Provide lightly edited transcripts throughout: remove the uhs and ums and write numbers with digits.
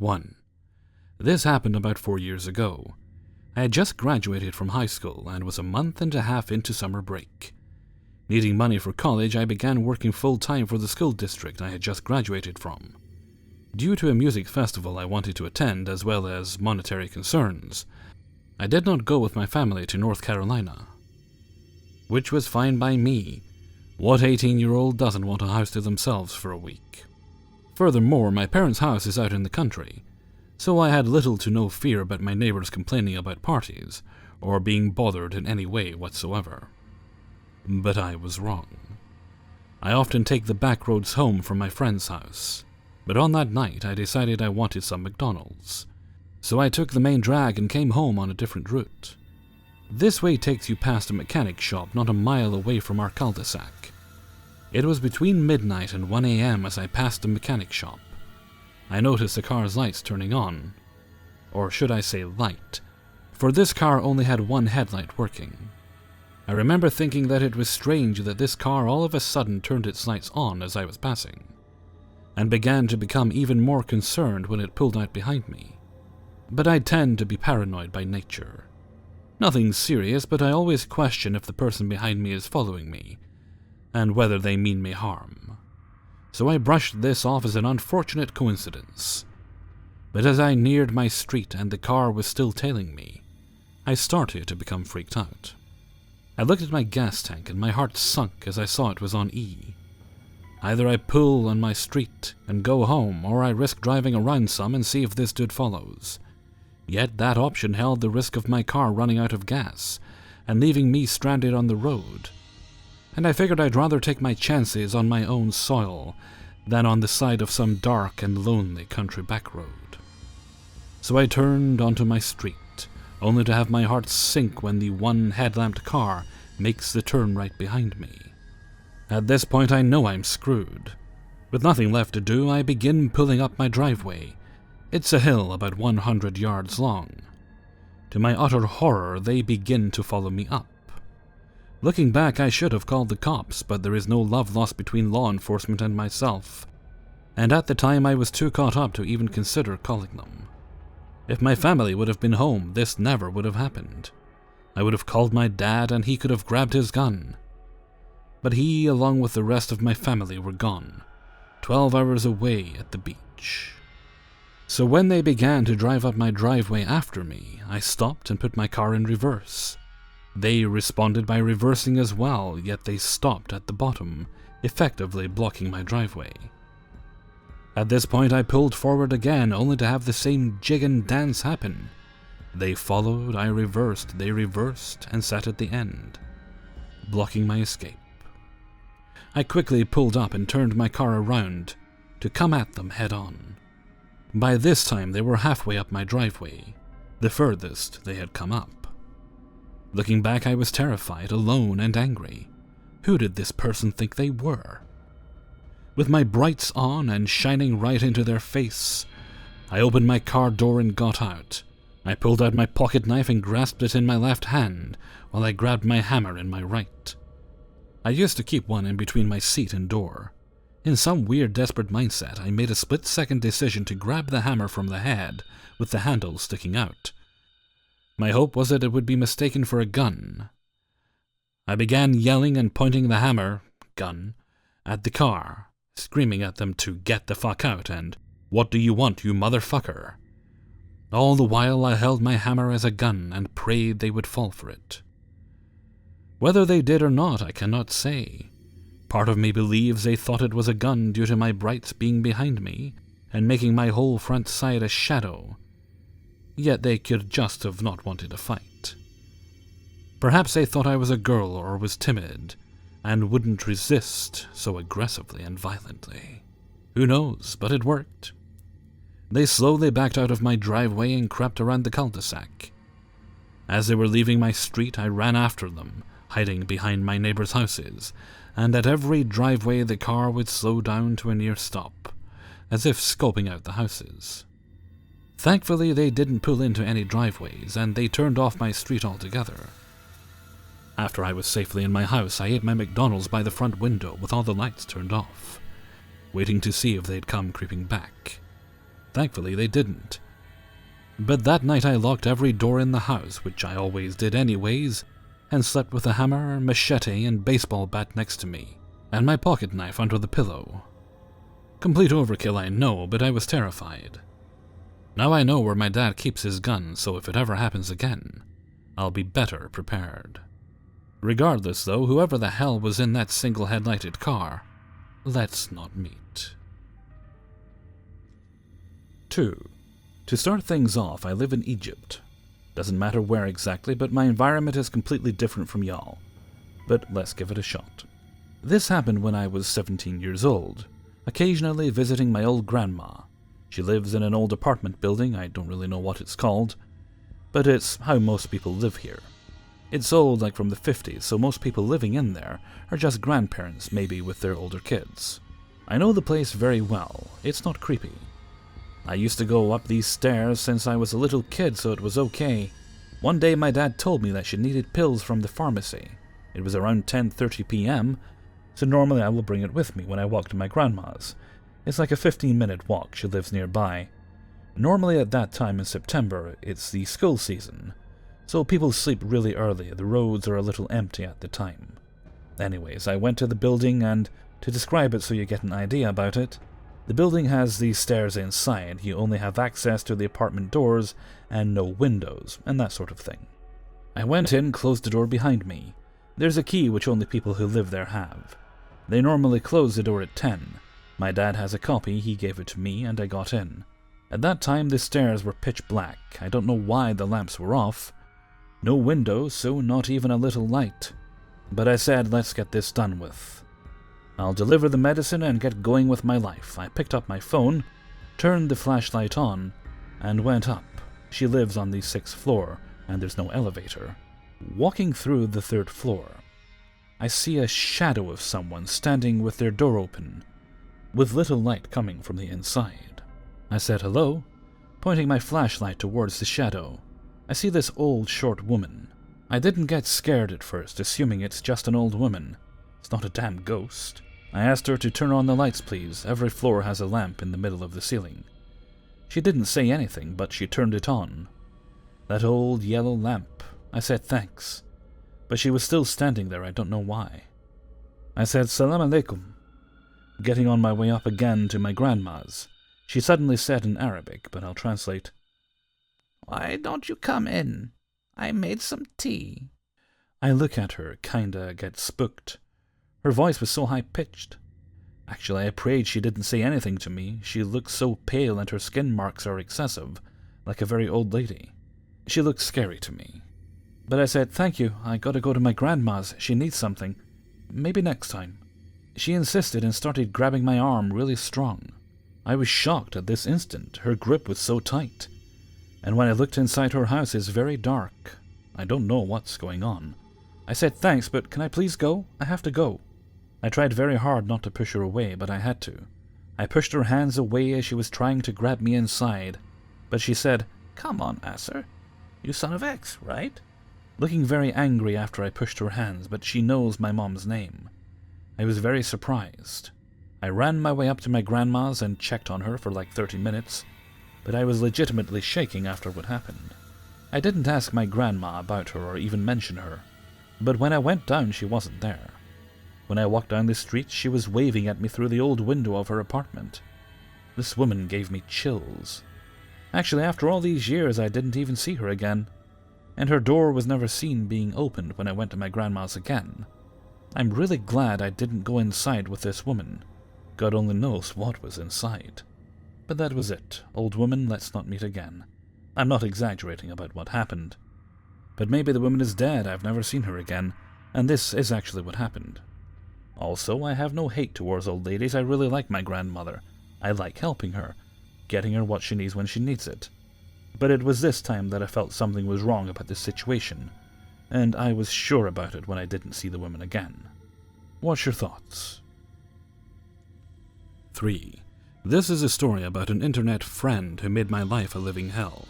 1. This happened about 4 years ago. I had just graduated from high school and was a month and a half into summer break. Needing money for college, I began working full-time for the school district I had just graduated from. Due to a music festival I wanted to attend, as well as monetary concerns, I did not go with my family to North Carolina. Which was fine by me. What 18-year-old doesn't want a house to themselves for a week? Furthermore, my parents' house is out in the country, so I had little to no fear about my neighbors complaining about parties, or being bothered in any way whatsoever. But I was wrong. I often take the back roads home from my friend's house, but on that night I decided I wanted some McDonald's, so I took the main drag and came home on a different route. This way takes you past a mechanic shop not a mile away from our cul-de-sac. It was between midnight and 1 a.m. as I passed the mechanic shop. I noticed the car's lights turning on. Or should I say light, for this car only had one headlight working. I remember thinking that it was strange that this car all of a sudden turned its lights on as I was passing, and began to become even more concerned when it pulled out behind me. But I tend to be paranoid by nature. Nothing serious, but I always question if the person behind me is following me, and whether they mean me harm. So I brushed this off as an unfortunate coincidence. But as I neared my street and the car was still tailing me, I started to become freaked out. I looked at my gas tank and my heart sunk as I saw it was on E. Either I pull on my street and go home, or I risk driving around some and see if this dude follows. Yet that option held the risk of my car running out of gas and leaving me stranded on the road. And I figured I'd rather take my chances on my own soil than on the side of some dark and lonely country back road. So I turned onto my street, only to have my heart sink when the one headlamped car makes the turn right behind me. At this point I know I'm screwed. With nothing left to do, I begin pulling up my driveway. It's a hill about 100 yards long. To my utter horror, they begin to follow me up. Looking back, I should have called the cops, but there is no love lost between law enforcement and myself, and at the time I was too caught up to even consider calling them. If my family would have been home, this never would have happened. I would have called my dad and he could have grabbed his gun. But he, along with the rest of my family, were gone, 12 hours away at the beach. So when they began to drive up my driveway after me, I stopped and put my car in reverse. They responded by reversing as well, yet they stopped at the bottom, effectively blocking my driveway. At this point I pulled forward again, only to have the same jig and dance happen. They followed, I reversed, they reversed, and sat at the end, blocking my escape. I quickly pulled up and turned my car around to come at them head on. By this time they were halfway up my driveway, the furthest they had come up. Looking back, I was terrified, alone, and angry. Who did this person think they were? With my brights on and shining right into their face, I opened my car door and got out. I pulled out my pocket knife and grasped it in my left hand, while I grabbed my hammer in my right. I used to keep one in between my seat and door. In some weird, desperate mindset, I made a split-second decision to grab the hammer from the head, with the handle sticking out. My hope was that it would be mistaken for a gun. I began yelling and pointing the hammer, gun, at the car, screaming at them to get the fuck out and, "What do you want, you motherfucker?" All the while I held my hammer as a gun and prayed they would fall for it. Whether they did or not, I cannot say. Part of me believes they thought it was a gun due to my brights being behind me and making my whole front side a shadow. Yet they could just have not wanted a fight. Perhaps they thought I was a girl or was timid and wouldn't resist so aggressively and violently. Who knows, but it worked. They slowly backed out of my driveway and crept around the cul-de-sac. As they were leaving my street, I ran after them, hiding behind my neighbors' houses, and at every driveway the car would slow down to a near stop, as if scoping out the houses. Thankfully, they didn't pull into any driveways, and they turned off my street altogether. After I was safely in my house, I ate my McDonald's by the front window with all the lights turned off, waiting to see if they'd come creeping back. Thankfully, they didn't. But that night I locked every door in the house, which I always did anyways, and slept with a hammer, machete, and baseball bat next to me, and my pocket knife under the pillow. Complete overkill, I know, but I was terrified. Now I know where my dad keeps his gun, so if it ever happens again, I'll be better prepared. Regardless, though, whoever the hell was in that single headlighted car, let's not meet. 2. To start things off, I live in Egypt. Doesn't matter where exactly, but my environment is completely different from y'all. But let's give it a shot. This happened when I was 17 years old, occasionally visiting my old grandma. She lives in an old apartment building, I don't really know what it's called, but it's how most people live here. It's old, like from the 50s, so most people living in there are just grandparents, maybe with their older kids. I know the place very well. It's not creepy. I used to go up these stairs since I was a little kid, so it was okay. One day my dad told me that she needed pills from the pharmacy. It was around 10:30 p.m., so normally I will bring it with me when I walk to my grandma's. It's like a 15-minute walk, she lives nearby. Normally at that time in September, it's the school season, so people sleep really early, the roads are a little empty at the time. Anyways, I went to the building, and to describe it so you get an idea about it, the building has these stairs inside, you only have access to the apartment doors and no windows, and that sort of thing. I went in, closed the door behind me. There's a key which only people who live there have. They normally close the door at 10. My dad has a copy, he gave it to me, and I got in. At that time the stairs were pitch black, I don't know why the lamps were off. No windows, so not even a little light. But I said, let's get this done with. I'll deliver the medicine and get going with my life. I picked up my phone, turned the flashlight on, and went up. She lives on the 6th floor, and there's no elevator. Walking through the 3rd floor, I see a shadow of someone standing with their door open, with little light coming from the inside. I said hello, pointing my flashlight towards the shadow. I see this old, short woman. I didn't get scared at first, assuming it's just an old woman. It's not a damn ghost. I asked her to turn on the lights, please. Every floor has a lamp in the middle of the ceiling. She didn't say anything, but she turned it on. That old yellow lamp. I said thanks. But she was still standing there, I don't know why. I said salam alaikum. Getting on my way up again to my grandma's, she suddenly said in Arabic, but I'll translate. Why don't you come in? I made some tea. I look at her, kinda get spooked. Her voice was so high-pitched. Actually, I prayed she didn't say anything to me. She looks so pale and her skin marks are excessive, like a very old lady. She looked scary to me. But I said, thank you, I gotta go to my grandma's, she needs something. Maybe next time. She insisted and started grabbing my arm really strong. I was shocked at this instant, her grip was so tight. And when I looked inside her house, it's very dark. I don't know what's going on. I said thanks, but can I please go? I have to go. I tried very hard not to push her away, but I had to. I pushed her hands away as she was trying to grab me inside. But she said, come on, Asser. You son of X, right? Looking very angry after I pushed her hands, but she knows my mom's name. I was very surprised. I ran my way up to my grandma's and checked on her for like 30 minutes, but I was legitimately shaking after what happened. I didn't ask my grandma about her or even mention her, but when I went down she wasn't there. When I walked down the street, she was waving at me through the old window of her apartment. This woman gave me chills. Actually, after all these years, I didn't even see her again, and her door was never seen being opened when I went to my grandma's again. I'm really glad I didn't go inside with this woman. God only knows what was inside. But that was it. Old woman, let's not meet again. I'm not exaggerating about what happened. But maybe the woman is dead, I've never seen her again, and this is actually what happened. Also, I have no hate towards old ladies, I really like my grandmother. I like helping her, getting her what she needs when she needs it. But it was this time that I felt something was wrong about this situation, and I was sure about it when I didn't see the woman again. What's your thoughts? 3. This is a story about an internet friend who made my life a living hell.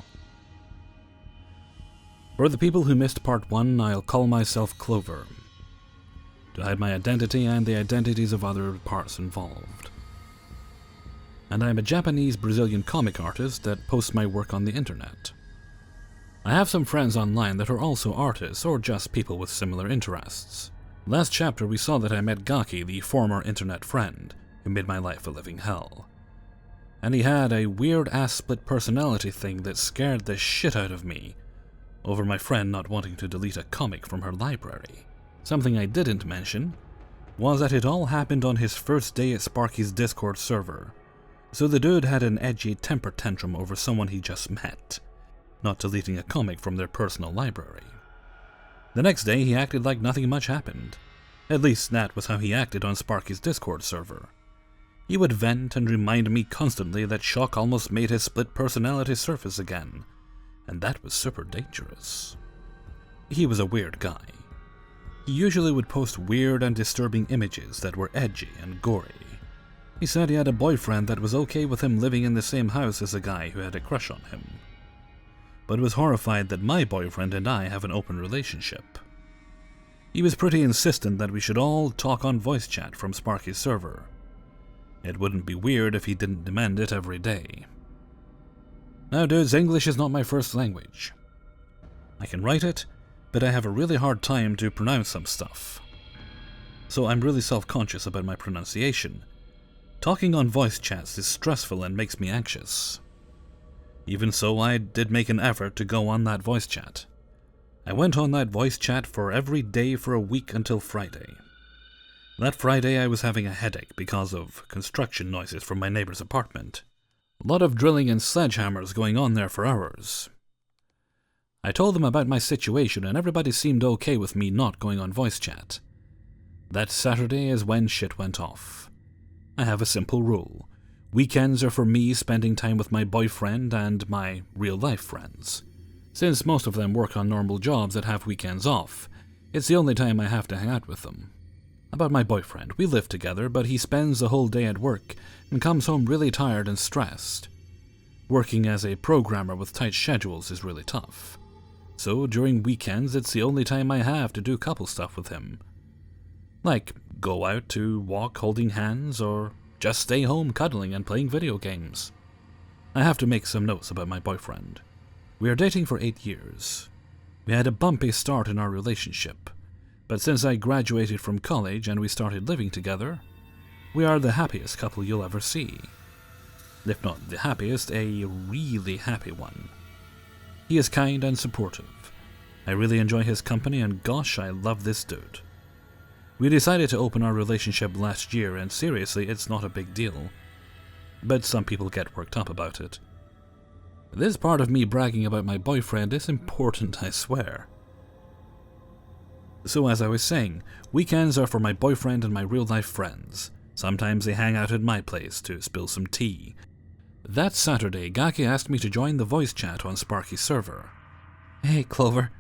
For the people who missed part 1, I'll call myself Clover, to hide my identity and the identities of other parts involved. and I'm a Japanese-Brazilian comic artist that posts my work on the internet. I have some friends online that are also artists or just people with similar interests. Last chapter we saw that I met Gaki, the former internet friend, who made my life a living hell. And he had a weird-ass split personality thing that scared the shit out of me over my friend not wanting to delete a comic from her library. Something I didn't mention was that it all happened on his first day at Sparky's Discord server, so the dude had an edgy temper tantrum over someone he just met, not deleting a comic from their personal library. The next day he acted like nothing much happened. At least that was how he acted on Sparky's Discord server. He would vent and remind me constantly that shock almost made his split personality surface again, and that was super dangerous. He was a weird guy. He usually would post weird and disturbing images that were edgy and gory. He said he had a boyfriend that was okay with him living in the same house as a guy who had a crush on him, but was horrified that my boyfriend and I have an open relationship. He was pretty insistent that we should all talk on voice chat from Sparky's server. It wouldn't be weird if he didn't demand it every day. Now dudes, English is not my first language. I can write it, but I have a really hard time to pronounce some stuff. So I'm really self-conscious about my pronunciation. Talking on voice chats is stressful and makes me anxious. Even so, I did make an effort to go on that voice chat. I went on that voice chat for every day for a week until Friday. That Friday I was having a headache because of construction noises from my neighbor's apartment. A lot of drilling and sledgehammers going on there for hours. I told them about my situation and everybody seemed okay with me not going on voice chat. That Saturday is when shit went off. I have a simple rule. Weekends are for me spending time with my boyfriend and my real-life friends. Since most of them work on normal jobs that have weekends off, it's the only time I have to hang out with them. About my boyfriend, we live together, but he spends the whole day at work and comes home really tired and stressed. Working as a programmer with tight schedules is really tough. So during weekends, it's the only time I have to do couple stuff with him. Like go out to walk holding hands or just stay home cuddling and playing video games. I have to make some notes about my boyfriend. We are dating for 8 years. We had a bumpy start in our relationship, but since I graduated from college and we started living together, we are the happiest couple you'll ever see. If not the happiest, a really happy one. He is kind and supportive. I really enjoy his company and gosh, I love this dude. We decided to open our relationship last year and seriously, it's not a big deal. But some people get worked up about it. This part of me bragging about my boyfriend is important, I swear. So as I was saying, weekends are for my boyfriend and my real-life friends. Sometimes they hang out at my place to spill some tea. That Saturday, Gaki asked me to join the voice chat on Sparky's server. Hey, Clover.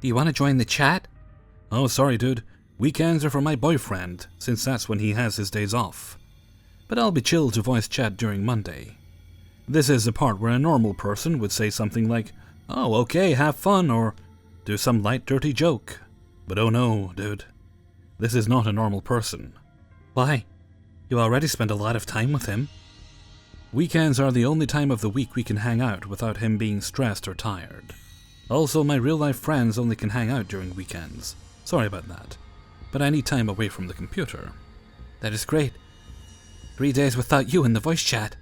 Do you want to join the chat? Oh, sorry, dude. Weekends are for my boyfriend, since that's when he has his days off. But I'll be chill to voice chat during Monday. This is the part where a normal person would say something like, oh, okay, have fun, or do some light, dirty joke. But oh no, dude. This is not a normal person. Why? You already spend a lot of time with him. Weekends are the only time of the week we can hang out without him being stressed or tired. Also, my real-life friends only can hang out during weekends. Sorry about that. But I need time away from the computer. That is great. 3 days without you in the voice chat.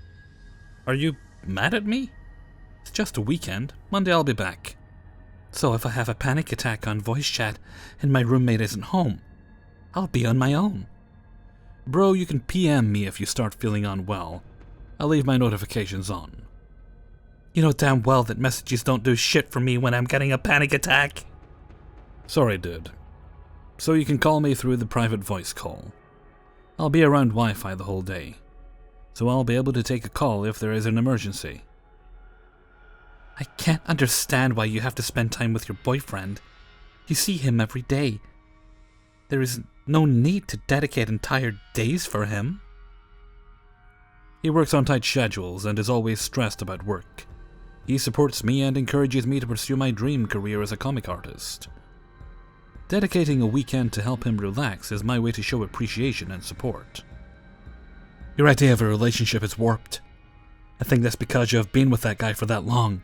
Are you mad at me? It's just a weekend. Monday I'll be back. So if I have a panic attack on voice chat and my roommate isn't home, I'll be on my own. Bro, you can PM me if you start feeling unwell. I'll leave my notifications on. You know damn well that messages don't do shit for me when I'm getting a panic attack. Sorry, dude. So you can call me through the private voice call. I'll be around Wi-Fi the whole day, so I'll be able to take a call if there is an emergency. I can't understand why you have to spend time with your boyfriend. You see him every day. There is no need to dedicate entire days for him. He works on tight schedules and is always stressed about work. He supports me and encourages me to pursue my dream career as a comic artist. Dedicating a weekend to help him relax is my way to show appreciation and support. Your idea of a relationship is warped. I think that's because you have been with that guy for that long.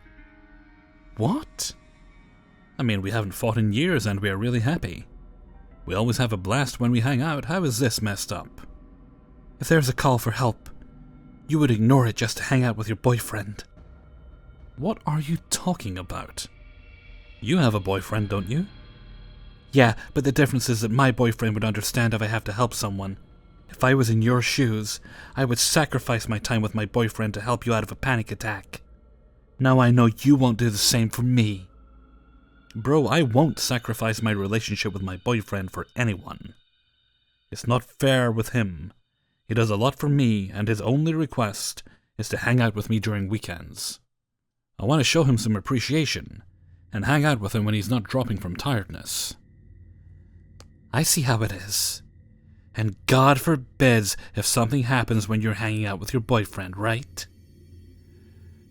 What? I mean, we haven't fought in years and we are really happy. We always have a blast when we hang out. How is this messed up? If there's a call for help, you would ignore it just to hang out with your boyfriend. What are you talking about? You have a boyfriend, don't you? Yeah, but the difference is that my boyfriend would understand if I have to help someone. If I was in your shoes, I would sacrifice my time with my boyfriend to help you out of a panic attack. Now I know you won't do the same for me. Bro, I won't sacrifice my relationship with my boyfriend for anyone. It's not fair with him. He does a lot for me, and his only request is to hang out with me during weekends. I want to show him some appreciation, and hang out with him when he's not dropping from tiredness. I see how it is. And God forbids if something happens when you're hanging out with your boyfriend, right?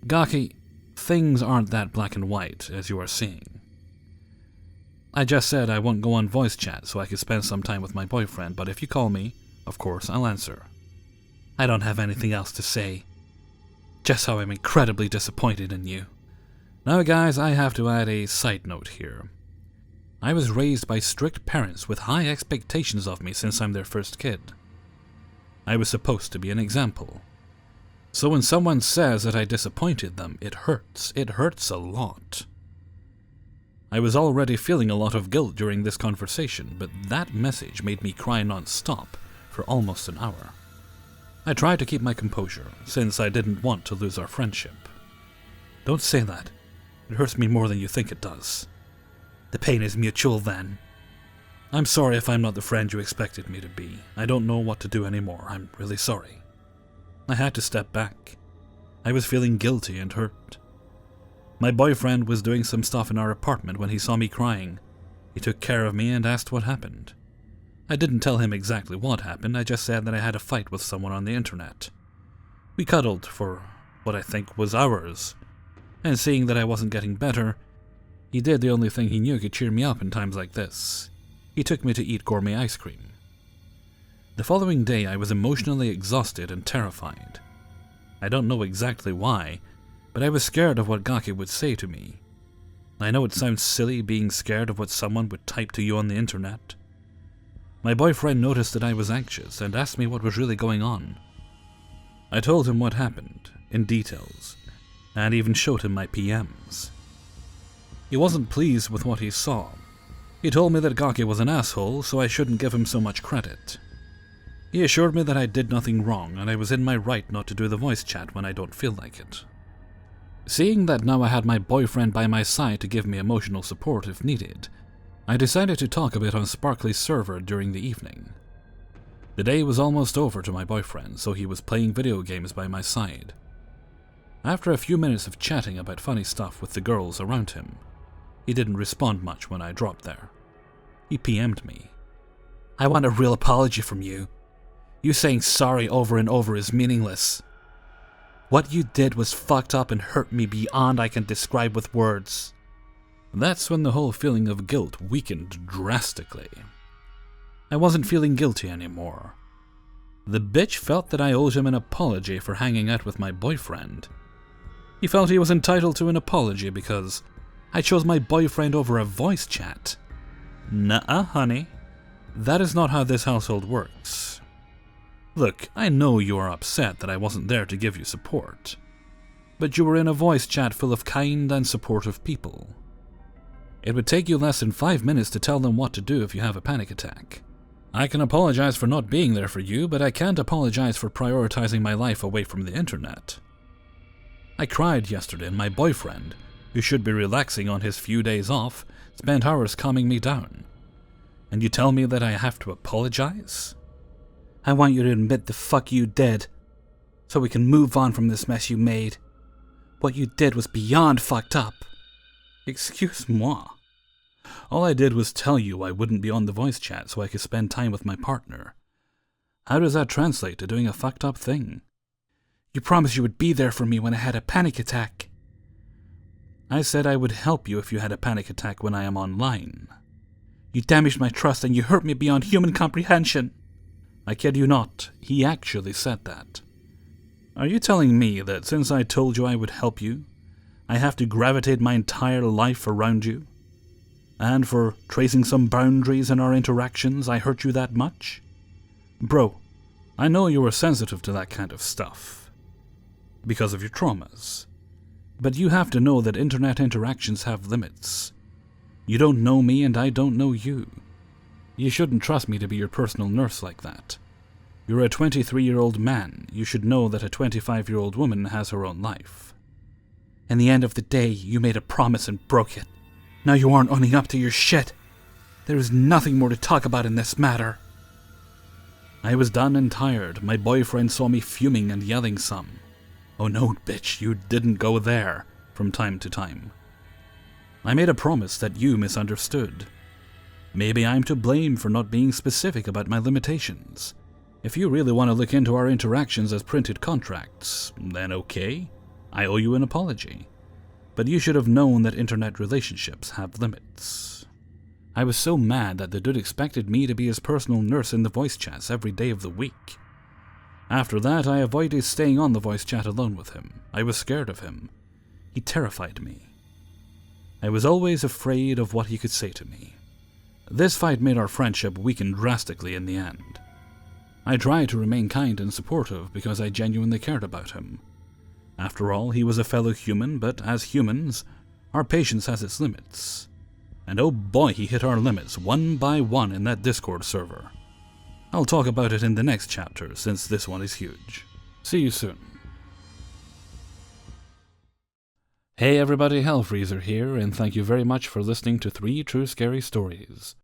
Gaki, things aren't that black and white, as you are seeing. I just said I won't go on voice chat so I could spend some time with my boyfriend, but if you call me, of course I'll answer. I don't have anything else to say. Just how I'm incredibly disappointed in you. Now guys, I have to add a side note here. I was raised by strict parents with high expectations of me since I'm their first kid. I was supposed to be an example. So when someone says that I disappointed them, it hurts. It hurts a lot. I was already feeling a lot of guilt during this conversation, but that message made me cry non-stop for almost an hour. I tried to keep my composure, since I didn't want to lose our friendship. Don't say that. It hurts me more than you think it does. The pain is mutual then. I'm sorry if I'm not the friend you expected me to be. I don't know what to do anymore. I'm really sorry. I had to step back. I was feeling guilty and hurt. My boyfriend was doing some stuff in our apartment when he saw me crying. He took care of me and asked what happened. I didn't tell him exactly what happened, I just said that I had a fight with someone on the internet. We cuddled for what I think was hours, and seeing that I wasn't getting better, he did the only thing he knew could cheer me up in times like this. He took me to eat gourmet ice cream. The following day I was emotionally exhausted and terrified. I don't know exactly why, but I was scared of what Gaki would say to me. I know it sounds silly being scared of what someone would type to you on the internet. My boyfriend noticed that I was anxious and asked me what was really going on. I told him what happened, in details, and even showed him my PMs. He wasn't pleased with what he saw. He told me that Gaki was an asshole, so I shouldn't give him so much credit. He assured me that I did nothing wrong, and I was in my right not to do the voice chat when I don't feel like it. Seeing that now I had my boyfriend by my side to give me emotional support if needed, I decided to talk a bit on Sparkly's server during the evening. The day was almost over to my boyfriend, so he was playing video games by my side. After a few minutes of chatting about funny stuff with the girls around him, he didn't respond much when I dropped there. He PM'd me. I want a real apology from you. You saying sorry over and over is meaningless. What you did was fucked up and hurt me beyond I can describe with words. That's when the whole feeling of guilt weakened drastically. I wasn't feeling guilty anymore. The bitch felt that I owed him an apology for hanging out with my boyfriend. He felt he was entitled to an apology because I chose my boyfriend over a voice chat. Nuh-uh, honey. That is not how this household works. Look, I know you are upset that I wasn't there to give you support, but you were in a voice chat full of kind and supportive people. It would take you less than 5 minutes to tell them what to do if you have a panic attack. I can apologize for not being there for you, but I can't apologize for prioritizing my life away from the internet. I cried yesterday and my boyfriend, who should be relaxing on his few days off, spent hours calming me down. And you tell me that I have to apologize? I want you to admit the fuck you did, so we can move on from this mess you made. What you did was beyond fucked up. Excuse-moi. All I did was tell you I wouldn't be on the voice chat so I could spend time with my partner. How does that translate to doing a fucked up thing? You promised you would be there for me when I had a panic attack. I said I would help you if you had a panic attack when I am online. You damaged my trust and you hurt me beyond human comprehension. I kid you not, he actually said that. Are you telling me that since I told you I would help you, I have to gravitate my entire life around you? And for tracing some boundaries in our interactions, I hurt you that much? Bro, I know you are sensitive to that kind of stuff, because of your traumas. But you have to know that internet interactions have limits. You don't know me and I don't know you. You shouldn't trust me to be your personal nurse like that. You're a 23-year-old man. You should know that a 25-year-old woman has her own life. In the end of the day, you made a promise and broke it. Now you aren't owning up to your shit. There is nothing more to talk about in this matter. I was done and tired. My boyfriend saw me fuming and yelling some. Oh no, bitch, you didn't go there, from time to time. I made a promise that you misunderstood. Maybe I'm to blame for not being specific about my limitations. If you really want to look into our interactions as printed contracts, then okay, I owe you an apology. But you should have known that internet relationships have limits. I was so mad that the dude expected me to be his personal nurse in the voice chats every day of the week. After that, I avoided staying on the voice chat alone with him. I was scared of him. He terrified me. I was always afraid of what he could say to me. This fight made our friendship weaken drastically in the end. I tried to remain kind and supportive because I genuinely cared about him. After all, he was a fellow human, but as humans, our patience has its limits. And oh boy, he hit our limits one by one in that Discord server. I'll talk about it in the next chapter, since this one is huge. See you soon. Hey everybody, Hellfreezer here, and thank you very much for listening to 3 True Scary Stories,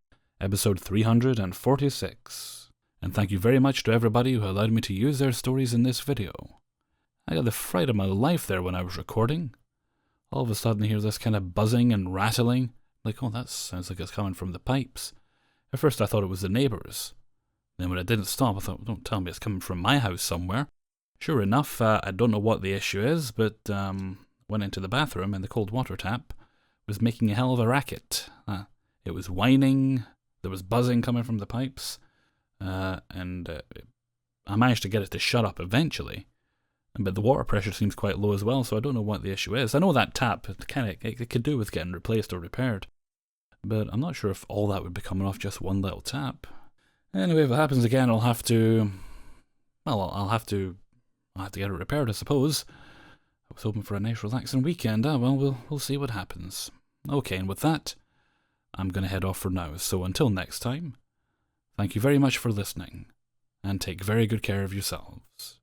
episode 346. And thank you very much to everybody who allowed me to use their stories in this video. I got the fright of my life there when I was recording. All of a sudden I hear this kind of buzzing and rattling. Like, oh, that sounds like it's coming from the pipes. At first I thought it was the neighbours. Then when it didn't stop, I thought, don't tell me it's coming from my house somewhere. Sure enough, I don't know what the issue is, but went into the bathroom and the cold water tap was making a hell of a racket. It was whining, there was buzzing coming from the pipes, and I managed to get it to shut up eventually. But the water pressure seems quite low as well, so I don't know what the issue is. I know that tap, it could do with getting replaced or repaired, but I'm not sure if all that would be coming off just one little tap. Anyway, if it happens again, I'll have to get it repaired, I suppose. I was hoping for a nice relaxing weekend. Well, we'll see what happens. Okay, and with that, I'm going to head off for now. So until next time, thank you very much for listening, and take very good care of yourselves.